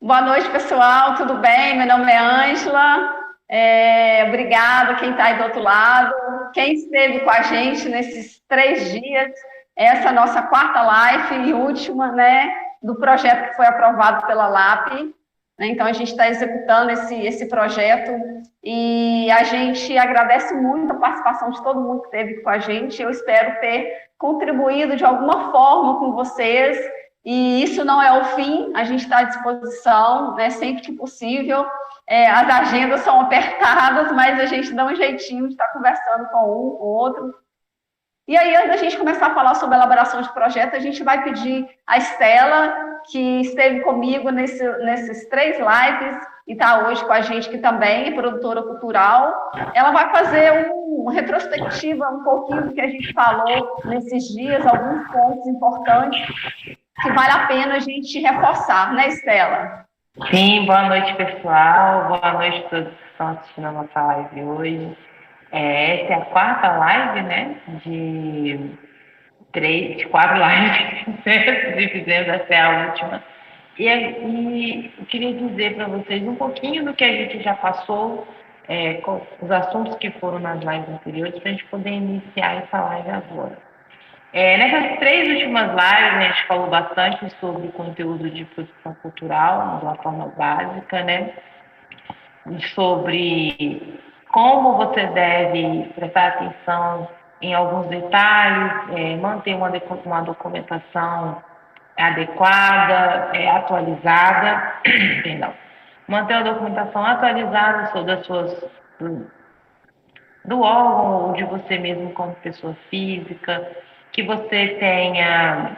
Boa noite, pessoal. Tudo bem? Meu nome é Ângela. Obrigada quem está aí do outro lado. Quem esteve com a gente nesses 3 dias, essa é a nossa quarta live e última, né, do projeto que foi aprovado pela LAP. Então, a gente está executando esse projeto e a gente agradece muito a participação de todo mundo que esteve com a gente. Eu espero ter contribuído de alguma forma com vocês. E isso não é o fim, a gente está à disposição, né, sempre que possível. As agendas são apertadas, mas a gente dá um jeitinho de estar conversando com um, com o outro. E aí, antes da gente começar a falar sobre a elaboração de projeto, a gente vai pedir a Estela, que esteve comigo nesses 3 lives e está hoje com a gente, que também é produtora cultural. Ela vai fazer uma retrospectiva um pouquinho do que a gente falou nesses dias, alguns pontos importantes que vale a pena a gente reforçar, né, Estela? Sim, boa noite, pessoal. Boa noite a todos que estão assistindo a nossa live hoje. Essa é a quarta live, né, de 4 lives que fizemos, essa é a última. E eu queria dizer para vocês um pouquinho do que a gente já passou, com os assuntos que foram nas lives anteriores, para a gente poder iniciar essa live agora. Nessas 3 últimas lives, a gente falou bastante sobre conteúdo de produção cultural, de uma forma básica, né? Sobre como você deve prestar atenção em alguns detalhes, manter uma documentação adequada, atualizada, perdão, manter a documentação atualizada sobre do órgão ou de você mesmo como pessoa física, que você tenha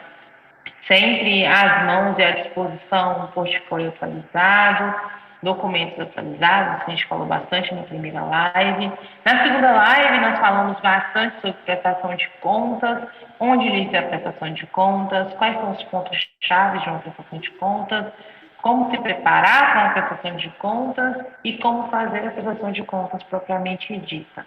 sempre às mãos e à disposição um portfólio atualizado, documentos atualizados, que a gente falou bastante na primeira live. Na segunda live, nós falamos bastante sobre prestação de contas, onde inicia a prestação de contas, quais são os pontos-chave de uma prestação de contas, como se preparar para uma prestação de contas e como fazer a prestação de contas propriamente dita.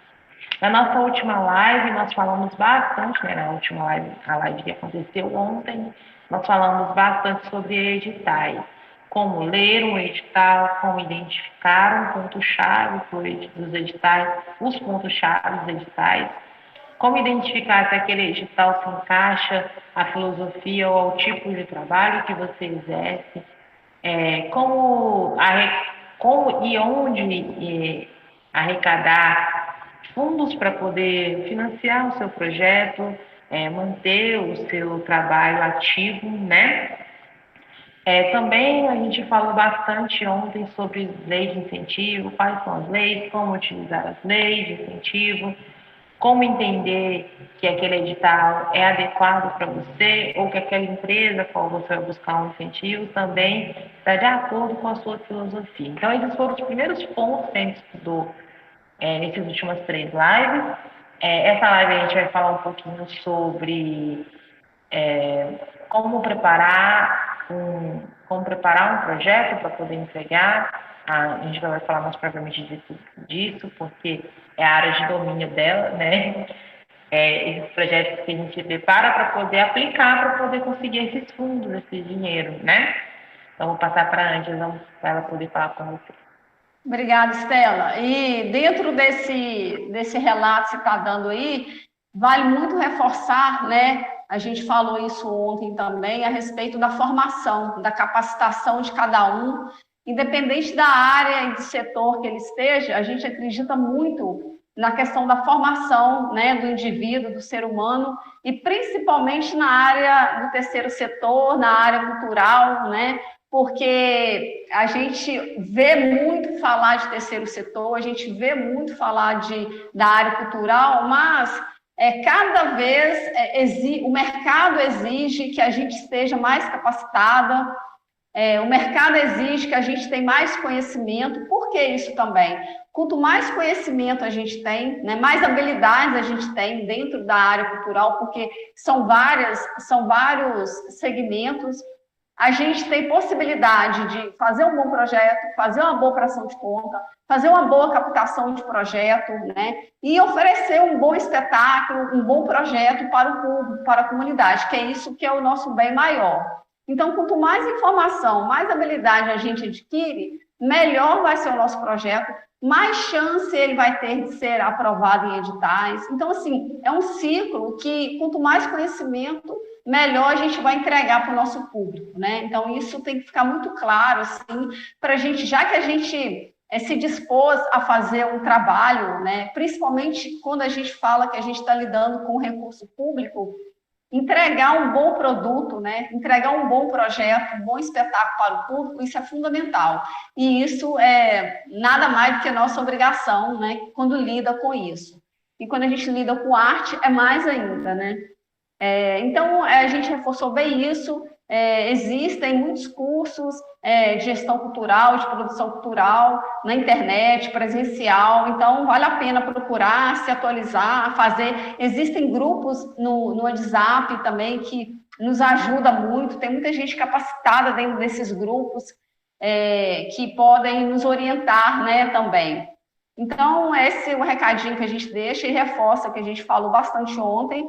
Na nossa última live, nós falamos bastante, né, na última live, a live que aconteceu ontem, nós falamos bastante sobre editais, como ler um edital, como identificar um ponto-chave dos editais, os pontos-chave dos editais, como identificar se aquele edital se encaixa à filosofia ou ao tipo de trabalho que você exerce, como e onde arrecadar fundos para poder financiar o seu projeto, manter o seu trabalho ativo, né? Também a gente falou bastante ontem sobre leis de incentivo, quais são as leis, como utilizar as leis de incentivo, como entender que aquele edital é adequado para você ou que aquela empresa a qual você vai buscar um incentivo também está de acordo com a sua filosofia. Então, esses foram os primeiros pontos que a gente estudou nessas últimas 3 lives. Essa live a gente vai falar um pouquinho sobre como preparar um projeto para poder entregar. A gente vai falar mais propriamente disso, porque é a área de domínio dela, né? Esses projetos que a gente prepara para poder aplicar, para poder conseguir esses fundos, esse dinheiro, né? Então, vou passar para a Ângela, para ela poder falar com vocês. Obrigada, Estela. E dentro desse relato que você está dando aí, vale muito reforçar, né? A gente falou isso ontem também, a respeito da formação, da capacitação de cada um, independente da área e do setor que ele esteja, a gente acredita muito na questão da formação, né, do indivíduo, do ser humano, e principalmente na área do terceiro setor, na área cultural, né? Porque a gente vê muito falar de terceiro setor, a gente vê muito falar da área cultural, mas cada vez o mercado exige que a gente esteja mais capacitada, o mercado exige que a gente tenha mais conhecimento. Por que isso também? Quanto mais conhecimento a gente tem, né, mais habilidades a gente tem dentro da área cultural, porque são vários segmentos, a gente tem possibilidade de fazer um bom projeto, fazer uma boa prestação de conta, fazer uma boa captação de projeto, né? E oferecer um bom espetáculo, um bom projeto para o público, para a comunidade, que é isso que é o nosso bem maior. Então, quanto mais informação, mais habilidade a gente adquire, melhor vai ser o nosso projeto, mais chance ele vai ter de ser aprovado em editais. Então, assim, é um ciclo que, quanto mais conhecimento, melhor a gente vai entregar para o nosso público, né? Então, isso tem que ficar muito claro, assim, para a gente, já que a gente se dispôs a fazer um trabalho, né? Principalmente quando a gente fala que a gente está lidando com recurso público, entregar um bom produto, né? Entregar um bom projeto, um bom espetáculo para o público, isso é fundamental. E isso é nada mais do que nossa obrigação, né? Quando lida com isso. E quando a gente lida com arte, é mais ainda, né? Então, a gente reforçou bem isso. Existem muitos cursos de gestão cultural, de produção cultural, na internet, presencial. Então, vale a pena procurar, se atualizar, fazer. Existem grupos no WhatsApp também que nos ajuda muito. Tem muita gente capacitada dentro desses grupos que podem nos orientar, né, também. Então, esse é o recadinho que a gente deixa e reforça que a gente falou bastante ontem.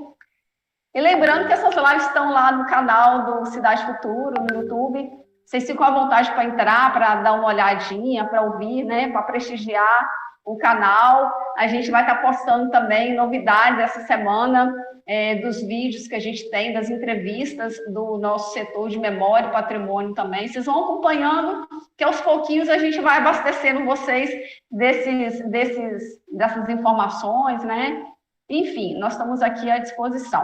E lembrando que essas lives estão lá no canal do Cidade Futuro, no YouTube. Vocês ficam à vontade para entrar, para dar uma olhadinha, para ouvir, né, para prestigiar o canal. A gente vai estar postando também novidades essa semana dos vídeos que a gente tem, das entrevistas do nosso setor de memória e patrimônio também. Vocês vão acompanhando, que aos pouquinhos a gente vai abastecendo vocês dessas informações, né? Enfim, nós estamos aqui à disposição.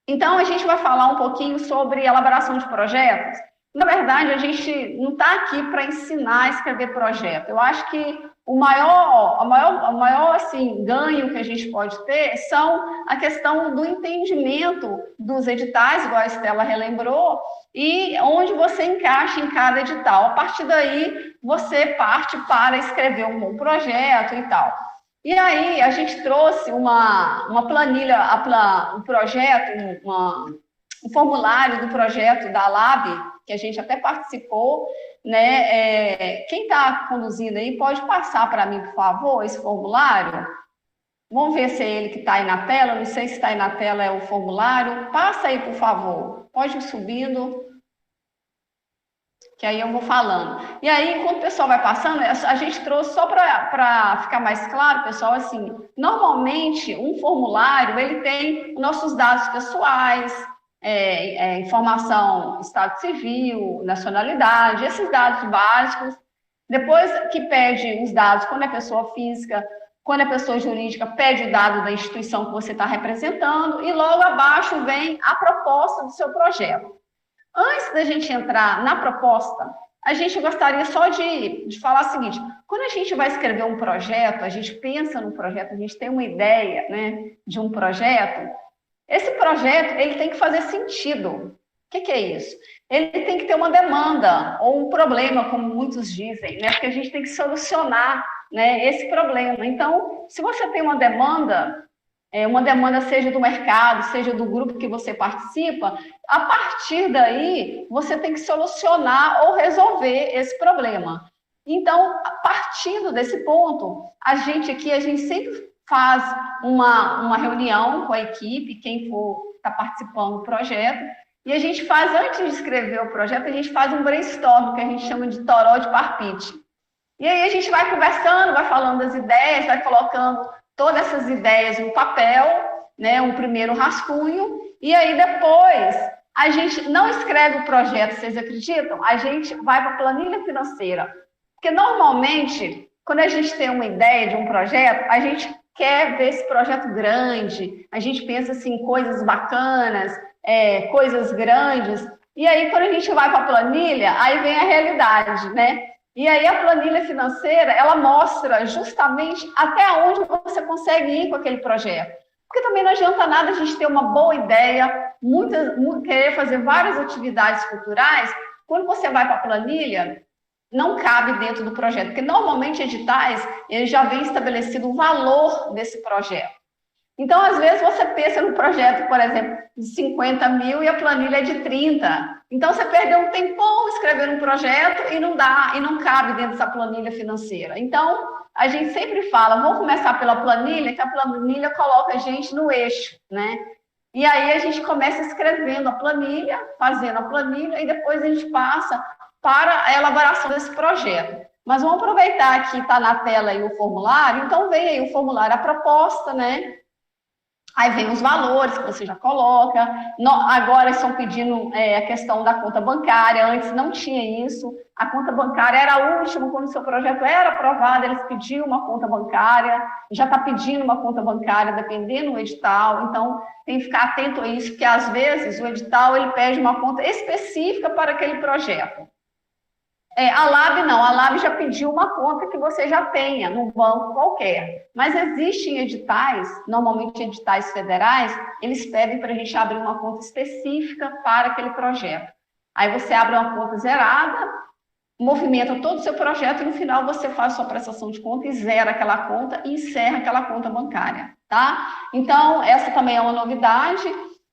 Então, a gente vai falar um pouquinho sobre elaboração de projetos. Na verdade, a gente não está aqui para ensinar a escrever projeto. Eu acho que o maior assim, ganho que a gente pode ter são a questão do entendimento dos editais, igual a Estela relembrou, e onde você encaixa em cada edital. A partir daí, você parte para escrever um bom projeto e tal. E aí, a gente trouxe uma planilha, um projeto, um formulário do projeto da Lab, que a gente até participou, né? Quem está conduzindo aí, pode passar para mim, por favor, esse formulário? Vamos ver se é ele que está aí na tela, não sei se está aí na tela, é o formulário. Passa aí, por favor. Pode ir subindo, que aí eu vou falando. E aí, enquanto o pessoal vai passando, a gente trouxe só para ficar mais claro, pessoal, assim, normalmente um formulário, ele tem nossos dados pessoais, informação, estado civil, nacionalidade, esses dados básicos. Depois que pede os dados, quando é pessoa física, quando é pessoa jurídica, pede o dado da instituição que você está representando, e logo abaixo vem a proposta do seu projeto. Antes da gente entrar na proposta, a gente gostaria só de falar o seguinte: quando a gente vai escrever um projeto, a gente pensa no projeto, a gente tem uma ideia, né, de um projeto, esse projeto ele tem que fazer sentido. O que é isso? Ele tem que ter uma demanda ou um problema, como muitos dizem, né, porque a gente tem que solucionar, né, esse problema. Então, se você tem uma demanda seja do mercado, seja do grupo que você participa, a partir daí, você tem que solucionar ou resolver esse problema. Então, partindo desse ponto, a gente sempre faz uma reunião com a equipe, quem for estar participando do projeto, e a gente faz, antes de escrever o projeto, a gente faz um brainstorm, que a gente chama de toró de parpite. E aí a gente vai conversando, vai falando das ideias, vai colocando todas essas ideias no papel, né, um primeiro rascunho, e aí depois a gente não escreve o projeto, vocês acreditam? A gente vai para a planilha financeira, porque normalmente, quando a gente tem uma ideia de um projeto, a gente quer ver esse projeto grande, a gente pensa assim, coisas bacanas, coisas grandes, e aí quando a gente vai para a planilha, aí vem a realidade, né? E aí a planilha financeira, ela mostra justamente até onde você consegue ir com aquele projeto. Porque também não adianta nada a gente ter uma boa ideia, querer fazer várias atividades culturais, quando você vai para a planilha, não cabe dentro do projeto. Porque normalmente editais, eles já vêm estabelecido o valor desse projeto. Então, às vezes, você pensa no projeto, por exemplo, de 50 mil e a planilha é de 30. Então, você perdeu um tempão escrevendo um projeto e não cabe dentro dessa planilha financeira. Então, a gente sempre fala, vamos começar pela planilha, que a planilha coloca a gente no eixo, né? E aí a gente começa escrevendo a planilha, fazendo a planilha, e depois a gente passa para a elaboração desse projeto. Mas vamos aproveitar que está na tela aí o formulário, então vem aí o formulário, a proposta, né? Aí vem os valores que você já coloca. Agora estão pedindo a questão da conta bancária. Antes não tinha isso. A conta bancária era a última, quando o seu projeto era aprovado, eles pediam uma conta bancária. Já está pedindo uma conta bancária, dependendo do edital. Então, tem que ficar atento a isso, porque às vezes o edital ele pede uma conta específica para aquele projeto. A LAB não, a LAB já pediu uma conta que você já tenha num banco qualquer. Mas existem editais, normalmente editais federais, eles pedem para a gente abrir uma conta específica para aquele projeto. Aí você abre uma conta zerada, movimenta todo o seu projeto e no final você faz sua prestação de conta e zera aquela conta e encerra aquela conta bancária, tá? Então, essa também é uma novidade.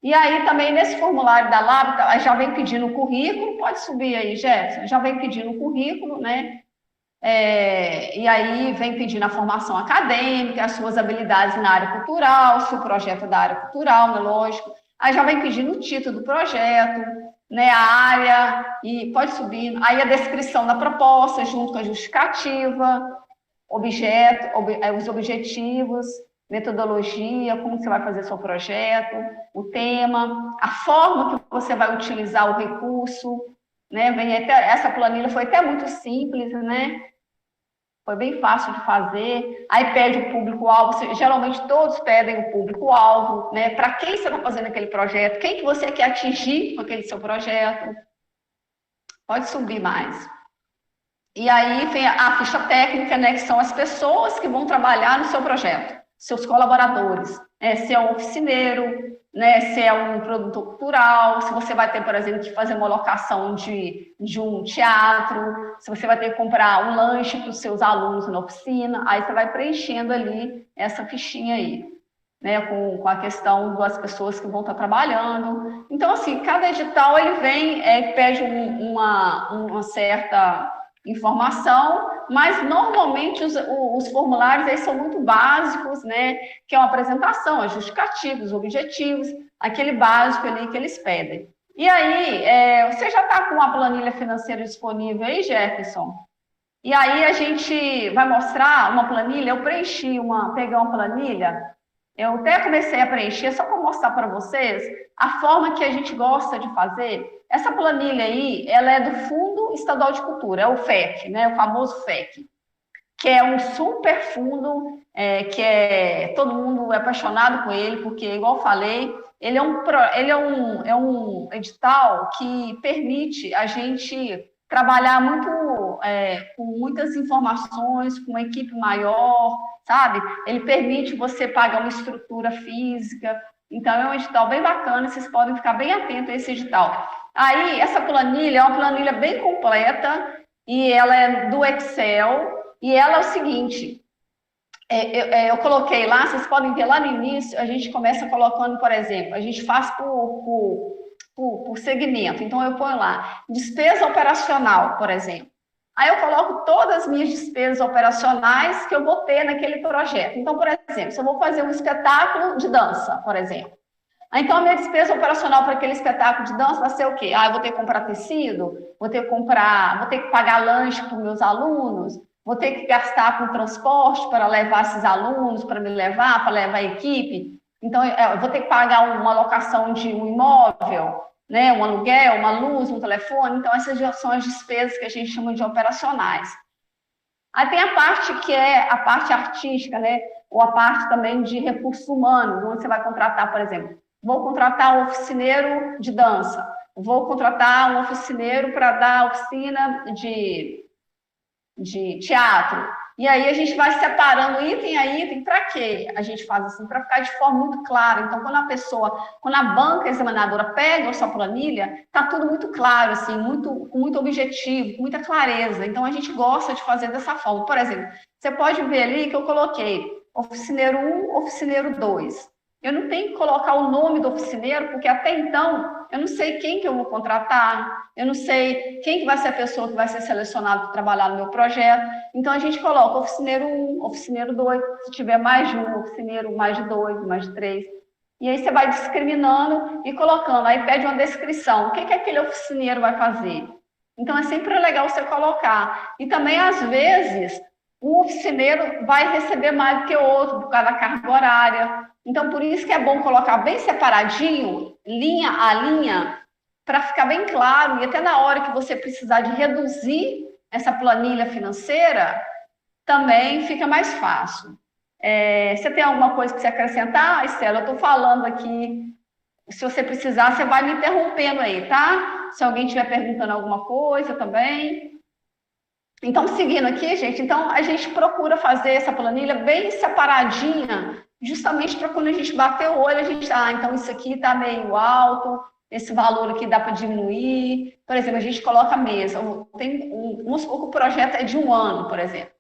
E aí também nesse formulário da LAB, já vem pedindo o currículo, pode subir aí, Jefferson, já vem pedindo o currículo, né? E aí vem pedindo a formação acadêmica, as suas habilidades na área cultural, se o projeto é da área cultural, né, lógico. Aí já vem pedindo o título do projeto, né, a área, e pode subir. Aí a descrição da proposta, junto com a justificativa, os objetivos, metodologia, como você vai fazer seu projeto, o tema, a forma que você vai utilizar o recurso, né? Essa planilha foi até muito simples, né? Foi bem fácil de fazer. Aí pede o público-alvo, geralmente todos pedem o público-alvo, né? Para quem você está fazendo aquele projeto, quem que você quer atingir com aquele seu projeto. Pode subir mais. E aí vem a ficha técnica, né? Que são as pessoas que vão trabalhar no seu projeto. Seus colaboradores, se é um oficineiro, né, se é um produtor cultural, se você vai ter, por exemplo, que fazer uma locação de um teatro, se você vai ter que comprar um lanche para os seus alunos na oficina, aí você vai preenchendo ali essa fichinha aí, né, com a questão das pessoas que vão estar trabalhando. Então, assim, cada edital ele vem, pede uma certa informação, mas normalmente os formulários aí são muito básicos, né? Que é uma apresentação, a justificativa, os objetivos, aquele básico ali que eles pedem. E aí, você já está com a planilha financeira disponível aí, Jefferson? E aí a gente vai mostrar uma planilha, eu peguei uma planilha, eu até comecei a preencher, só para mostrar para vocês a forma que a gente gosta de fazer. Essa planilha aí, ela é do Fundo Estadual de Cultura, é o FEC, né, o famoso FEC, que é um super fundo, todo mundo é apaixonado com ele, porque, igual eu falei, ele é um edital que permite a gente trabalhar com muitas informações, com uma equipe maior, sabe? Ele permite você pagar uma estrutura física. Então, é um edital bem bacana, vocês podem ficar bem atentos a esse edital. Aí, essa planilha é uma planilha bem completa, e ela é do Excel, e ela é o seguinte, eu coloquei lá, vocês podem ver lá no início, a gente começa colocando, por exemplo, a gente faz por segmento. Então, eu ponho lá, despesa operacional, por exemplo. Aí eu coloco todas as minhas despesas operacionais que eu vou ter naquele projeto. Então, por exemplo, se eu vou fazer um espetáculo de dança, por exemplo. Então, a minha despesa operacional para aquele espetáculo de dança vai ser o quê? Eu vou ter que comprar tecido, vou ter que pagar lanche para os meus alunos, vou ter que gastar com transporte para levar esses alunos, para me levar, para levar a equipe. Então, eu vou ter que pagar uma locação de um imóvel, né, um aluguel, uma luz, um telefone. Então, essas já são as despesas que a gente chama de operacionais. Aí tem a parte que é a parte artística, né, ou a parte também de recursos humanos, onde você vai contratar, por exemplo, vou contratar um oficineiro de dança, vou contratar um oficineiro para dar oficina de teatro. E aí a gente vai separando item a item. Para quê? A gente faz assim, para ficar de forma muito clara. Então, quando a banca examinadora pega a sua planilha, está tudo muito claro, assim, com muito objetivo, com muita clareza. Então, a gente gosta de fazer dessa forma. Por exemplo, você pode ver ali que eu coloquei oficineiro 1, oficineiro 2. Eu não tenho que colocar o nome do oficineiro, porque até então eu não sei quem que eu vou contratar, eu não sei quem que vai ser a pessoa que vai ser selecionada para trabalhar no meu projeto. Então, a gente coloca oficineiro 1, oficineiro 2, se tiver mais de um, oficineiro mais de 2, mais de 3. E aí você vai discriminando e colocando, aí pede uma descrição, o que que aquele oficineiro vai fazer? Então é sempre legal você colocar. E também, às vezes, um oficineiro vai receber mais do que o outro, por causa da carga horária. Então, por isso que é bom colocar bem separadinho, linha a linha, para ficar bem claro, e até na hora que você precisar de reduzir essa planilha financeira, também fica mais fácil. Você tem alguma coisa que você acrescentar, Estela? Eu estou falando aqui, se você precisar, você vai me interrompendo aí, tá? Se alguém estiver perguntando alguma coisa também. Então, seguindo aqui, gente, então a gente procura fazer essa planilha bem separadinha, justamente para quando a gente bater o olho, a gente, então isso aqui está meio alto, esse valor aqui dá para diminuir. Por exemplo, a gente coloca mesa. Vamos supor que o projeto é de 1 ano, por exemplo.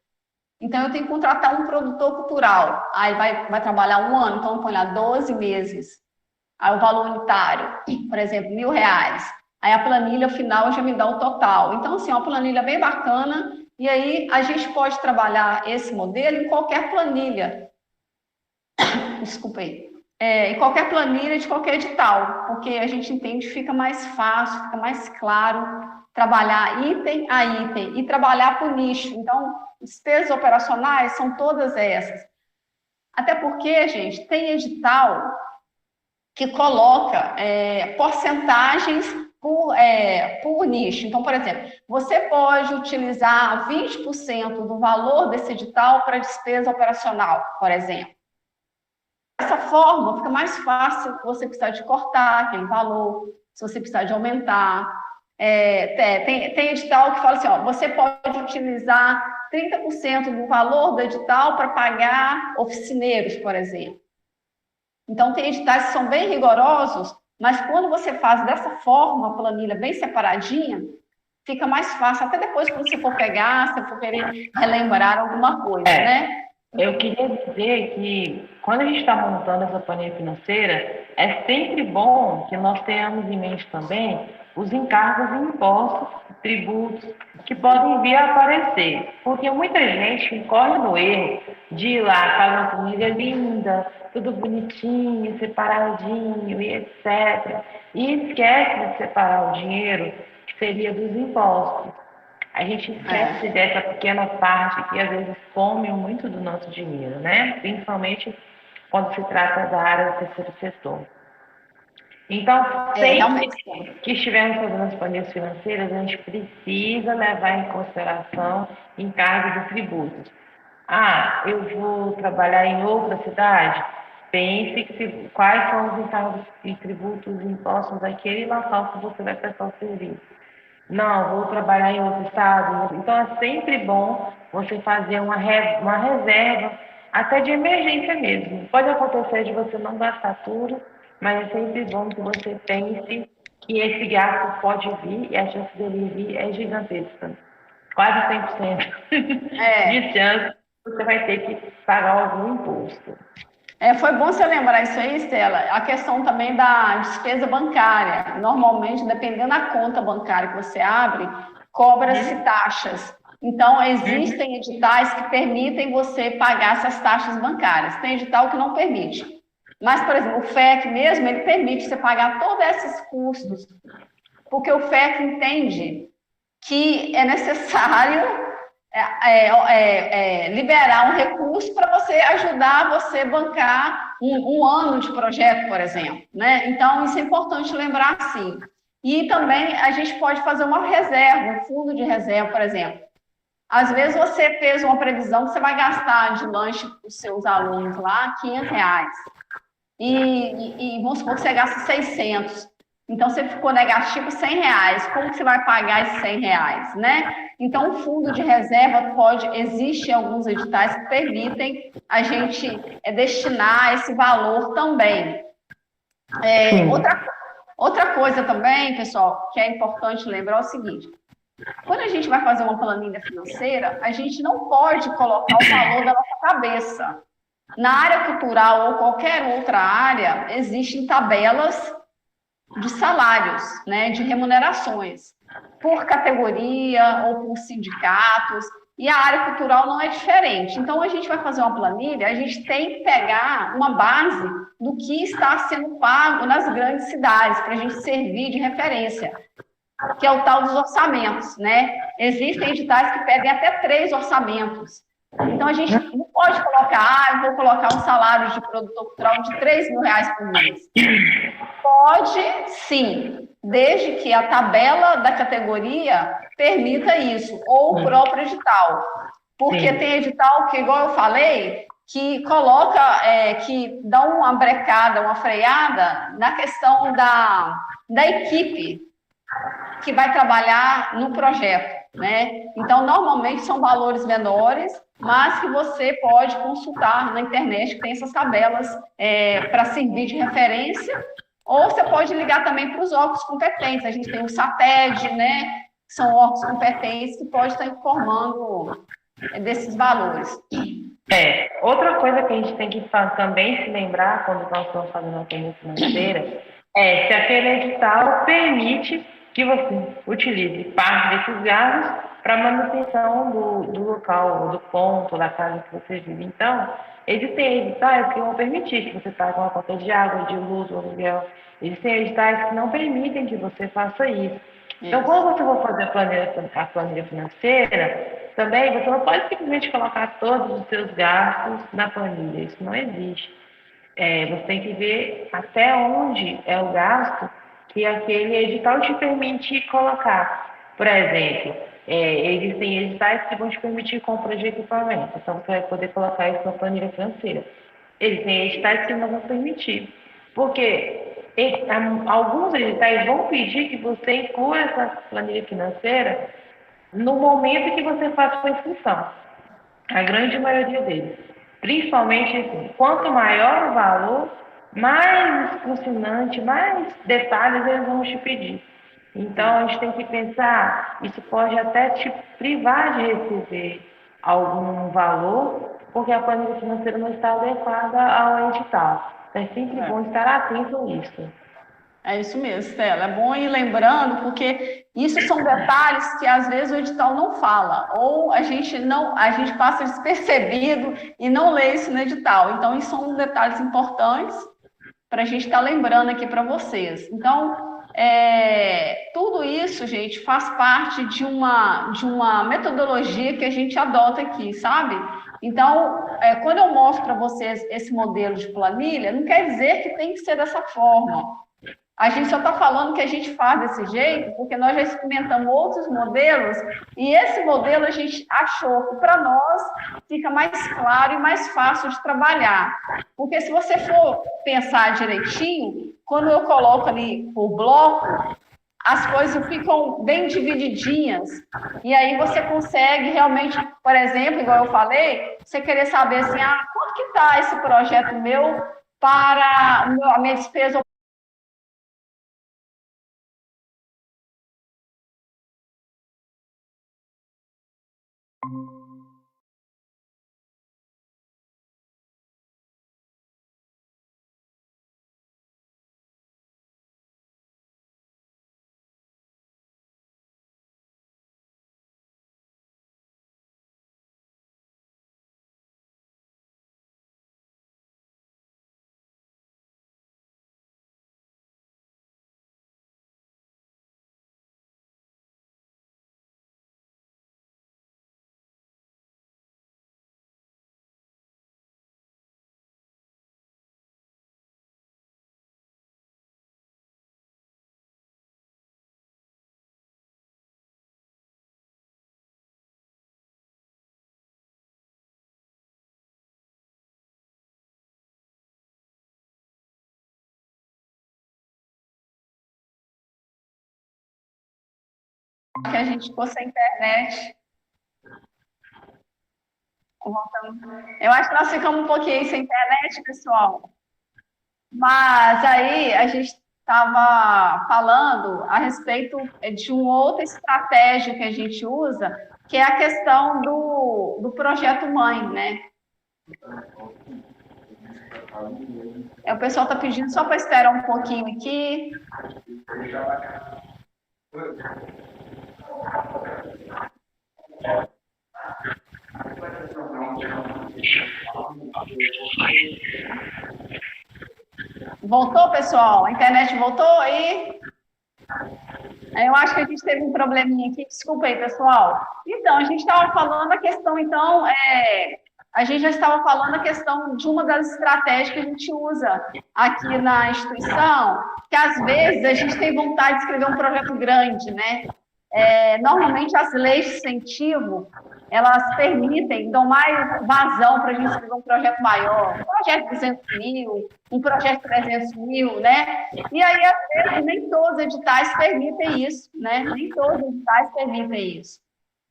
Então, eu tenho que contratar um produtor cultural. Aí vai trabalhar 1 ano, então põe lá 12 meses. Aí o valor unitário, por exemplo, R$1.000. Aí a planilha final já me dá o total. Então, assim, é uma planilha bem bacana. E aí a gente pode trabalhar esse modelo em qualquer planilha. Desculpa aí. Em qualquer planilha de qualquer edital, porque a gente entende que fica mais fácil, fica mais claro trabalhar item a item e trabalhar por nicho. Então, despesas operacionais são todas essas. Até porque, gente, tem edital que coloca porcentagens por nicho. Então, por exemplo, você pode utilizar 20% do valor desse edital para despesa operacional, por exemplo. Dessa forma, fica mais fácil você precisar de cortar aquele valor, se você precisar de aumentar. Tem edital que fala assim, você pode utilizar 30% do valor do edital para pagar oficineiros, por exemplo. Então, tem editais que são bem rigorosos, mas quando você faz dessa forma, a planilha bem separadinha, fica mais fácil, até depois quando você for pegar, se for querer relembrar alguma coisa, né? Eu queria dizer que quando a gente está montando essa planilha financeira, é sempre bom que nós tenhamos em mente também os encargos e impostos, tributos, que podem vir a aparecer. Porque muita gente incorre no erro de ir lá, faz uma planilha linda, tudo bonitinho, separadinho e etc. E esquece de separar o dinheiro que seria dos impostos. A gente esquece dessa pequena parte que às vezes come muito do nosso dinheiro, né? Principalmente quando se trata da área do terceiro setor. Então, sempre que estivermos fazendo as planilhas financeiras, a gente precisa levar em consideração encargos e tributos. Eu vou trabalhar em outra cidade? Pense quais são os encargos e tributos impostos daquele local que você vai prestar o serviço. Não, vou trabalhar em outro estado. Então, é sempre bom você fazer uma reserva, até de emergência mesmo. Pode acontecer de você não gastar tudo, mas é sempre bom que você pense que esse gasto pode vir e a chance dele vir é gigantesca. Quase 100% de chance que você vai ter que pagar algum imposto. Foi bom você lembrar isso aí, Estela. A questão também da despesa bancária. Normalmente, dependendo da conta bancária que você abre, cobra-se taxas. Então, existem editais que permitem você pagar essas taxas bancárias. Tem edital que não permite. Mas, por exemplo, o FEC mesmo, ele permite você pagar todos esses custos, porque o FEC entende que é necessário liberar um recurso para você ajudar você a bancar um ano de projeto, por exemplo, né? Então, isso é importante lembrar, sim. E também a gente pode fazer uma reserva, um fundo de reserva, por exemplo. Às vezes você fez uma previsão que você vai gastar de lanche para os seus alunos lá R$500. E vamos supor que você gasta 600. Então, você ficou negativo R$100. Como que você vai pagar esses R$100, né? Então, o fundo de reserva existe alguns editais que permitem a gente destinar esse valor também. Outra coisa também, pessoal, que é importante lembrar é o seguinte: quando a gente vai fazer uma planilha financeira, a gente não pode colocar o valor da nossa cabeça. Na área cultural ou qualquer outra área, existem tabelas de salários, né, de remunerações, por categoria ou por sindicatos. e a área cultural não é diferente. Então, a gente vai fazer uma planilha, a gente tem que pegar uma base do que está sendo pago nas grandes cidades, para a gente servir de referência, que é o tal dos orçamentos, né? Existem editais que pedem até 3 orçamentos. Então, a gente não pode colocar, eu vou colocar um salário de produtor cultural de R$ 3.000 por mês. Pode, sim, desde que a tabela da categoria permita isso, ou o próprio edital. Porque tem edital que, igual eu falei, que coloca, que dá uma brecada, uma freada na questão da equipe que vai trabalhar no projeto, né? Então, normalmente são valores menores, mas que você pode consultar na internet, que tem essas tabelas para servir de referência, ou você pode ligar também para os órgãos competentes. A gente tem o SATED, né? São órgãos competentes que podem estar informando desses valores. Outra coisa que a gente tem que também se lembrar quando nós estamos fazendo a planilha financeira é se aquele edital permite que você utilize parte desses gastos para manutenção do local, do ponto, da casa que você vive. Então, existem editais que vão permitir que você pague uma conta de água, de luz, aluguel. Existem editais que não permitem que você faça isso. Então, quando você for fazer a planilha financeira, também você não pode simplesmente colocar todos os seus gastos na planilha. Isso não existe. Você tem que ver até onde é o gasto que aquele edital te permite colocar. Por exemplo, existem editais que vão te permitir compra de equipamento. Então, você vai poder colocar isso na planilha financeira. Existem editais que não vão permitir. Porque alguns editais vão pedir que você inclua essa planilha financeira no momento que você faz sua inscrição. A grande maioria deles. Principalmente, assim, quanto maior o valor, mais excruciante, mais detalhes eles vão te pedir. Então, a gente tem que pensar, isso pode até te privar de receber algum valor, porque a planilha financeira não está adequada ao edital. Então, é sempre bom estar atento a isso. É isso mesmo, Stella. É bom ir lembrando, porque isso são detalhes que às vezes o edital não fala, ou a gente passa despercebido e não lê isso no edital. Então, isso são detalhes importantes para a gente estar lembrando aqui para vocês. Então, tudo isso, gente, faz parte de uma metodologia que a gente adota aqui, sabe? Então, quando eu mostro para vocês esse modelo de planilha, não quer dizer que tem que ser dessa forma. A gente só está falando que a gente faz desse jeito porque nós já experimentamos outros modelos e esse modelo a gente achou que para nós fica mais claro e mais fácil de trabalhar. Porque se você for pensar direitinho, quando eu coloco ali por bloco, as coisas ficam bem divididinhas. E aí você consegue realmente, por exemplo, igual eu falei, você querer saber assim, quanto que está esse projeto meu para a minha despesa que a gente ficou sem internet. Eu acho que nós ficamos um pouquinho sem internet, pessoal. Mas aí a gente estava falando a respeito de uma outra estratégia que a gente usa, que é a questão do projeto mãe, né? O pessoal está pedindo só para esperar um pouquinho aqui. Voltou, pessoal? A internet voltou aí? Eu acho que a gente teve um probleminha aqui. Desculpa aí, pessoal. Então, a gente estava falando a questão, então, a gente já estava falando a questão de uma das estratégias que a gente usa aqui na instituição, que às vezes a gente tem vontade de escrever um projeto grande, né? Normalmente as leis de incentivo, elas permitem, dão mais vazão para a gente escrever um projeto maior, um projeto de 200 mil, um projeto de 300 mil, né? E aí, às vezes, nem todos os editais permitem isso, né? Nem todos os editais permitem isso.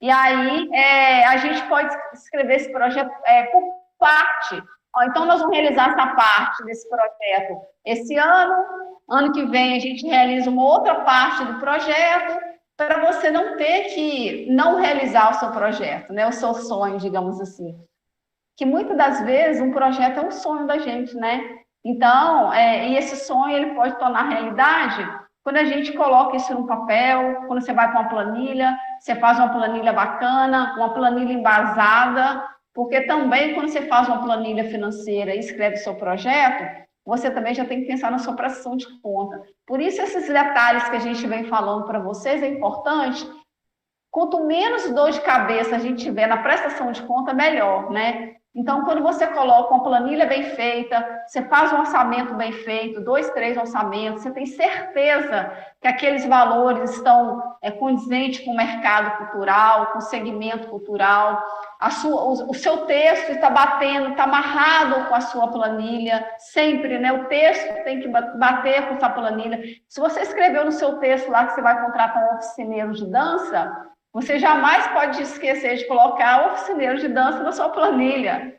E aí, a gente pode escrever esse projeto por parte. Então, nós vamos realizar essa parte desse projeto esse ano que vem a gente realiza uma outra parte do projeto, para você não ter que não realizar o seu projeto, né? O seu sonho, digamos assim. Que muitas das vezes um projeto é um sonho da gente, né? Então, e esse sonho ele pode tornar realidade quando a gente coloca isso no papel, quando você vai para uma planilha, você faz uma planilha bacana, uma planilha embasada, porque também quando você faz uma planilha financeira e escreve o seu projeto, você também já tem que pensar na sua prestação de conta. Por isso, esses detalhes que a gente vem falando para vocês é importante. Quanto menos dor de cabeça a gente tiver na prestação de conta, melhor, né? Então, quando você coloca uma planilha bem feita, você faz um orçamento bem feito, 2, 3 orçamentos, você tem certeza que aqueles valores estão condizentes com o mercado cultural, com o segmento cultural, o seu texto está batendo, está amarrado com a sua planilha, sempre, né? O texto tem que bater com a sua planilha. Se você escreveu no seu texto lá que você vai contratar um oficineiro de dança, você jamais pode esquecer de colocar o oficineiro de dança na sua planilha.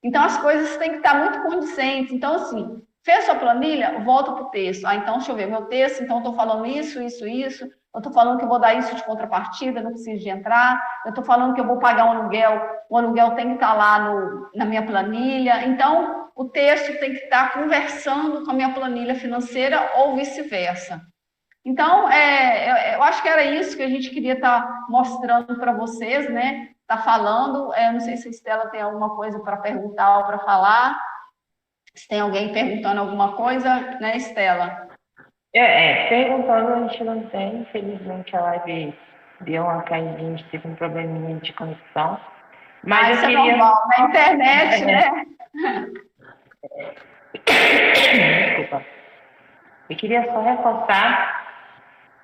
Então, as coisas têm que estar muito condizentes. Então, assim, fez sua planilha, volta para o texto. Então, deixa eu ver meu texto, então, eu estou falando isso. Eu estou falando que eu vou dar isso de contrapartida, não preciso de entrar. Eu estou falando que eu vou pagar um aluguel, o aluguel tem que estar lá na minha planilha. Então, o texto tem que estar conversando com a minha planilha financeira ou vice-versa. Então, eu acho que era isso que a gente queria estar mostrando para vocês, né? Tá falando. Não sei se a Estela tem alguma coisa para perguntar ou para falar. Se tem alguém perguntando alguma coisa, né, Estela? Perguntando a gente não tem. Infelizmente a live deu uma caidinha, a gente teve um probleminha de conexão. Mas isso queria... é normal, na internet, né? Desculpa. Eu queria só reforçar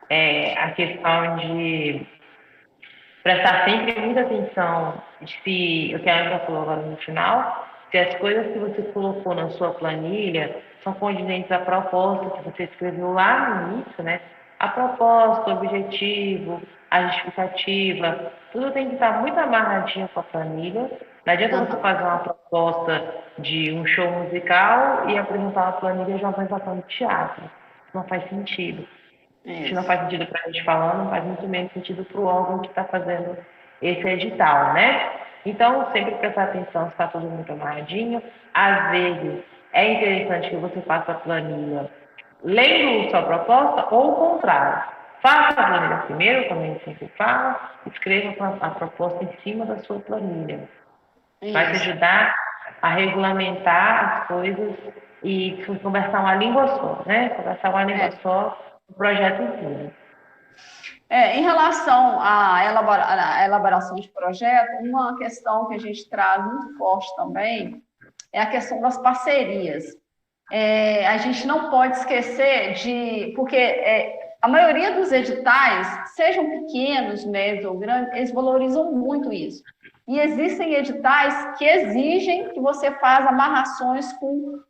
a questão de prestar sempre muita atenção se o que a Ana falou agora no final, se as coisas que você colocou na sua planilha são condizentes à proposta que você escreveu lá no início, né? A proposta, o objetivo, a justificativa, tudo tem que estar muito amarradinho com a planilha. Não adianta você fazer uma proposta de um show musical e apresentar uma planilha de uma apresentação de teatro. Isso não faz sentido. Isso não faz sentido para a gente falando, não faz muito menos sentido para o órgão que está fazendo esse edital, né? Então, sempre prestar atenção se está tudo muito amarradinho. Às vezes, é interessante que você faça a planilha lendo sua proposta ou o contrário. Faça a planilha primeiro, como a gente sempre fala, escreva a proposta em cima da sua planilha. Vai te ajudar a regulamentar as coisas e conversar uma língua só, né? Conversar uma língua só. O projeto inteiro. Em relação à elaboração de projeto, uma questão que a gente traz muito forte também é a questão das parcerias. A gente não pode esquecer porque a maioria dos editais, sejam pequenos, médios ou grandes, eles valorizam muito isso. E existem editais que exigem que você faça amarrações com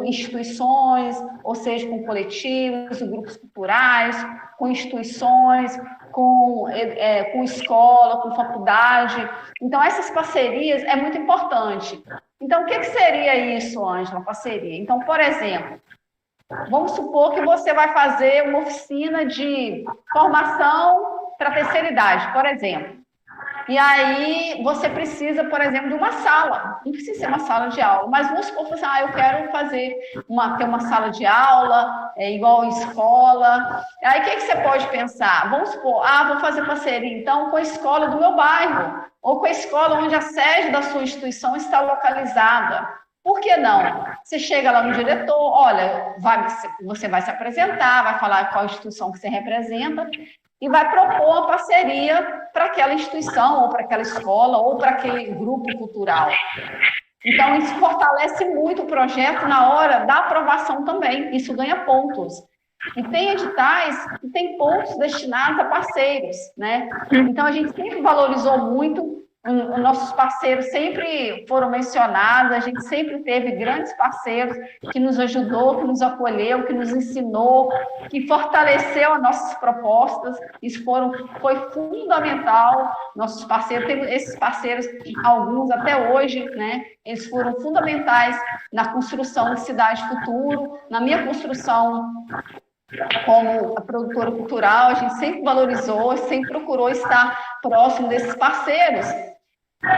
instituições, ou seja, com coletivos, grupos culturais, com instituições, com escola, com faculdade. Então, essas parcerias é muito importante. Então, o que seria isso, Ângela, parceria? Então, por exemplo, vamos supor que você vai fazer uma oficina de formação para a terceira idade, por exemplo. E aí você precisa, por exemplo, de uma sala. Não precisa ser uma sala de aula, mas vamos supor que eu quero ter uma sala de aula, igual escola. Aí o que você pode pensar? Vamos supor, vou fazer parceria então com a escola do meu bairro, ou com a escola onde a sede da sua instituição está localizada. Por que não? Você chega lá no diretor, olha, você vai se apresentar, vai falar qual instituição que você representa e vai propor uma parceria para aquela instituição, ou para aquela escola, ou para aquele grupo cultural. Então, isso fortalece muito o projeto na hora da aprovação também, isso ganha pontos. E tem editais que tem pontos destinados a parceiros, né? Então, a gente sempre valorizou muito. Os nossos parceiros sempre foram mencionados, a gente sempre teve grandes parceiros que nos ajudou, que nos acolheu, que nos ensinou, que fortaleceu as nossas propostas. Isso foi fundamental. Nossos parceiros, esses parceiros, alguns até hoje, né? Eles foram fundamentais na construção de Cidade Futuro, na minha construção como a produtora cultural. A gente sempre valorizou, sempre procurou estar próximo desses parceiros.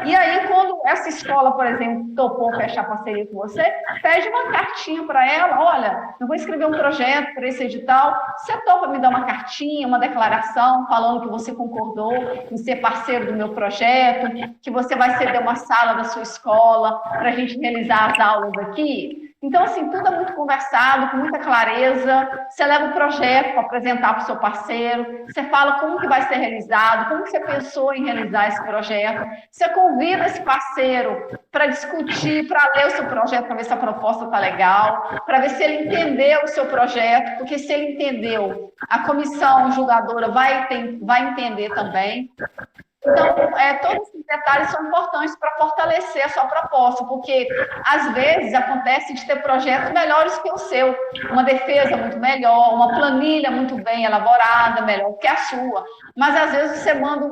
E aí, quando essa escola, por exemplo, topou fechar parceria com você, pede uma cartinha para ela, olha, eu vou escrever um projeto para esse edital, você topa me dar uma cartinha, uma declaração, falando que você concordou em ser parceiro do meu projeto, que você vai ceder uma sala da sua escola para a gente realizar as aulas aqui? Então, assim, tudo é muito conversado, com muita clareza. Você leva o projeto para apresentar para o seu parceiro, você fala como que vai ser realizado, como que você pensou em realizar esse projeto. Você convida esse parceiro para discutir, para ler o seu projeto, para ver se a proposta está legal, para ver se ele entendeu o seu projeto, porque se ele entendeu, a comissão julgadora vai entender também. Então, todos esses detalhes são importantes para fortalecer a sua proposta, porque, às vezes, acontece de ter projetos melhores que o seu, uma defesa muito melhor, uma planilha muito bem elaborada, melhor que a sua, mas, às vezes, você manda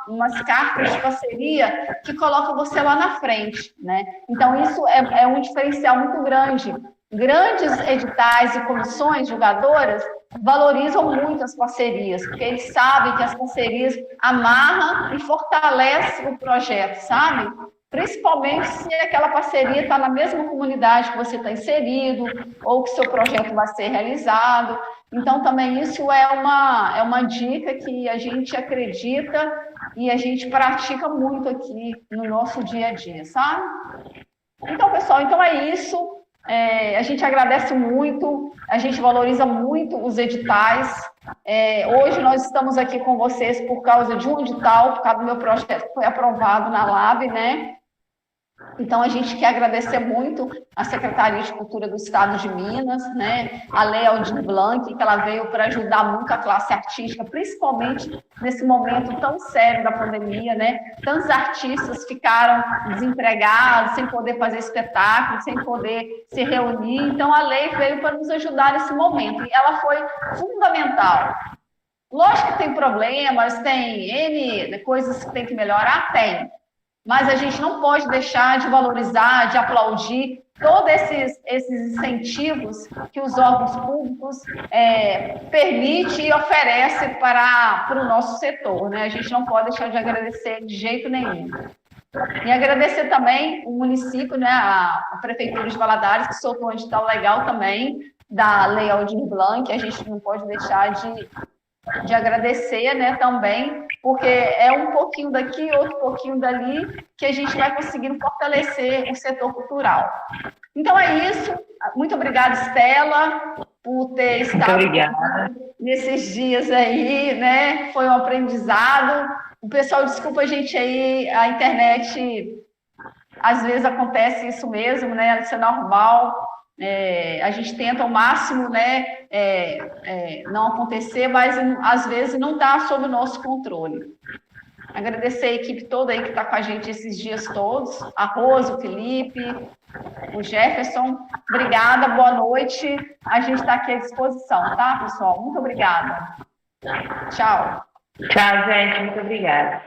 umas cartas de parceria que colocam você lá na frente, né? Então, isso é um diferencial muito grande. Grandes editais e comissões julgadoras valorizam muito as parcerias, porque eles sabem que as parcerias amarram e fortalecem o projeto, sabe? Principalmente se aquela parceria está na mesma comunidade que você está inserido, ou que seu projeto vai ser realizado. Então, também isso é uma dica que a gente acredita e a gente pratica muito aqui no nosso dia a dia, sabe? Então, pessoal, é isso. A gente agradece muito, a gente valoriza muito os editais. Hoje nós estamos aqui com vocês por causa de um edital, por causa do meu projeto que foi aprovado na LAB, né? Então, a gente quer agradecer muito a Secretaria de Cultura do Estado de Minas, né? A Lei Aldir Blanc, que ela veio para ajudar muito a classe artística, principalmente nesse momento tão sério da pandemia, né? Tantos artistas ficaram desempregados, sem poder fazer espetáculo, sem poder se reunir. Então, a lei veio para nos ajudar nesse momento, e ela foi fundamental. Lógico que tem problemas, tem N coisas que tem que melhorar, tem. Mas a gente não pode deixar de valorizar, de aplaudir todos esses incentivos que os órgãos públicos permitem e oferecem para o nosso setor, né? A gente não pode deixar de agradecer de jeito nenhum. E agradecer também o município, né, a Prefeitura de Valadares, que soltou um edital legal também da Lei Aldir Blanc, a gente não pode deixar de agradecer, né, também, porque é um pouquinho daqui, outro pouquinho dali, que a gente vai conseguindo fortalecer o setor cultural. Então é isso. Muito obrigada, Estela, por ter estado nesses dias aí, né? Foi um aprendizado. O pessoal, desculpa a gente aí, a internet, às vezes acontece isso mesmo, né? Isso é normal. A gente tenta ao máximo, né, não acontecer, mas às vezes não está sob o nosso controle. Agradecer a equipe toda aí que está com a gente esses dias todos, a Rosa, o Felipe, o Jefferson. Obrigada, boa noite. A gente está aqui à disposição, tá, pessoal? Muito obrigada. Tchau. Tchau, gente. Muito obrigada.